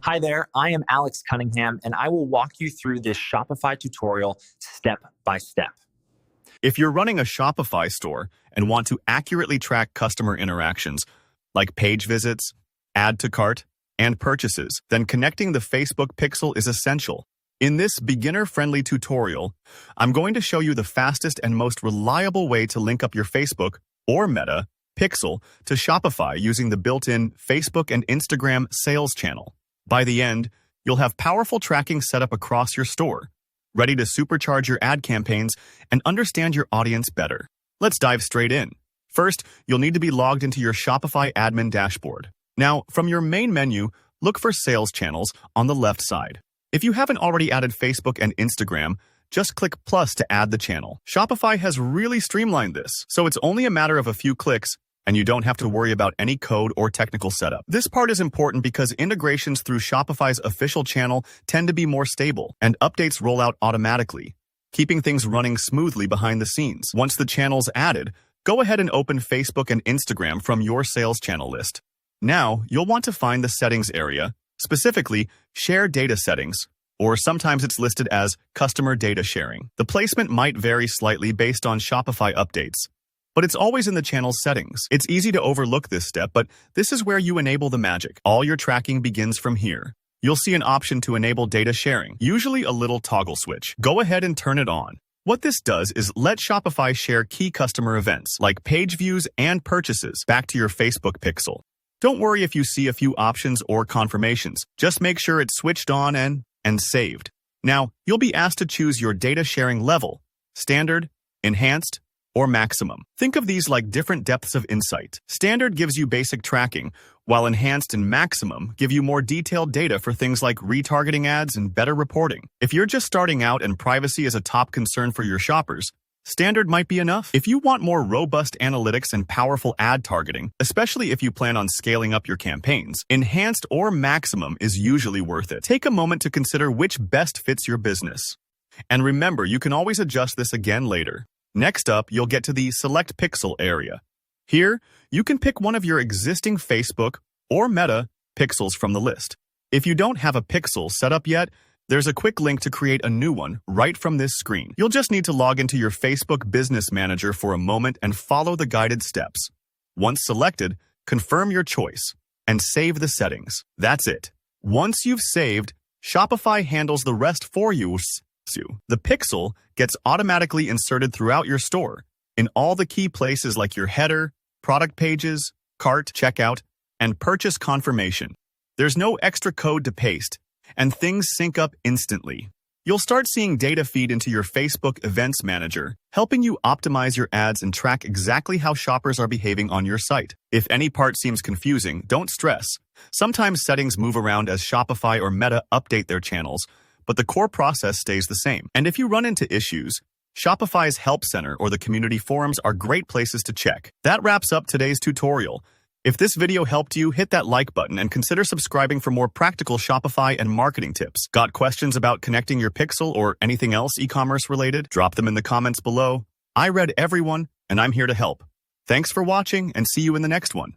Hi there, I am Alex Cunningham, and I will walk you through this Shopify tutorial step by step. If you're running a Shopify store and want to accurately track customer interactions, like page visits, add to cart, and purchases, then connecting the Facebook pixel is essential. In this beginner-friendly tutorial, I'm going to show you the fastest and most reliable way to link up your Facebook or Meta pixel to Shopify using the built-in Facebook and Instagram sales channel. By the end, you'll have powerful tracking set up across your store, ready to supercharge your ad campaigns and understand your audience better. Let's dive straight in. First, you'll need to be logged into your Shopify admin dashboard. Now, from your main menu, look for Sales Channels on the left side. If you haven't already added Facebook and Instagram, just click plus to add the channel. Shopify has really streamlined this, so it's only a matter of a few clicks, and you don't have to worry about any code or technical setup. This part is important because integrations through Shopify's official channel tend to be more stable, and updates roll out automatically, keeping things running smoothly behind the scenes. Once the channel's added, go ahead and open Facebook and Instagram from your sales channel list. Now, you'll want to find the settings area, specifically Share Data Settings, or sometimes it's listed as Customer Data Sharing. The placement might vary slightly based on Shopify updates, but it's always in the channel's settings. It's easy to overlook this step, but this is where you enable the magic. All your tracking begins from here. You'll see an option to enable data sharing, usually a little toggle switch. Go ahead and turn it on. What this does is let Shopify share key customer events, like page views and purchases, back to your Facebook pixel. Don't worry if you see a few options or confirmations. Just make sure it's switched on and saved. Now, you'll be asked to choose your data sharing level, standard, enhanced, or maximum. Think of these like different depths of insight. Standard gives you basic tracking, while enhanced and maximum give you more detailed data for things like retargeting ads and better reporting. If you're just starting out and privacy is a top concern for your shoppers, standard might be enough. If you want more robust analytics and powerful ad targeting, especially if you plan on scaling up your campaigns, enhanced or maximum is usually worth it. Take a moment to consider which best fits your business. And remember, you can always adjust this again later. Next up, you'll get to the Select Pixel area. Here, you can pick one of your existing Facebook or Meta pixels from the list. If you don't have a pixel set up yet, there's a quick link to create a new one right from this screen. You'll just need to log into your Facebook Business Manager for a moment and follow the guided steps. Once selected, confirm your choice and save the settings. That's it. Once you've saved, Shopify handles the rest for you. The pixel gets automatically inserted throughout your store in all the key places like your header, product pages, cart, checkout, and purchase confirmation. There's no extra code to paste, and things sync up instantly. You'll start seeing data feed into your Facebook Events Manager, helping you optimize your ads and track exactly how shoppers are behaving on your site. If any part seems confusing, don't stress. Sometimes settings move around as Shopify or Meta update their channels, but the core process stays the same. And if you run into issues, Shopify's Help Center or the community forums are great places to check. That wraps up today's tutorial. If this video helped you, hit that like button and consider subscribing for more practical Shopify and marketing tips. Got questions about connecting your pixel or anything else e-commerce related? Drop them in the comments below. I read everyone, and I'm here to help. Thanks for watching, and see you in the next one.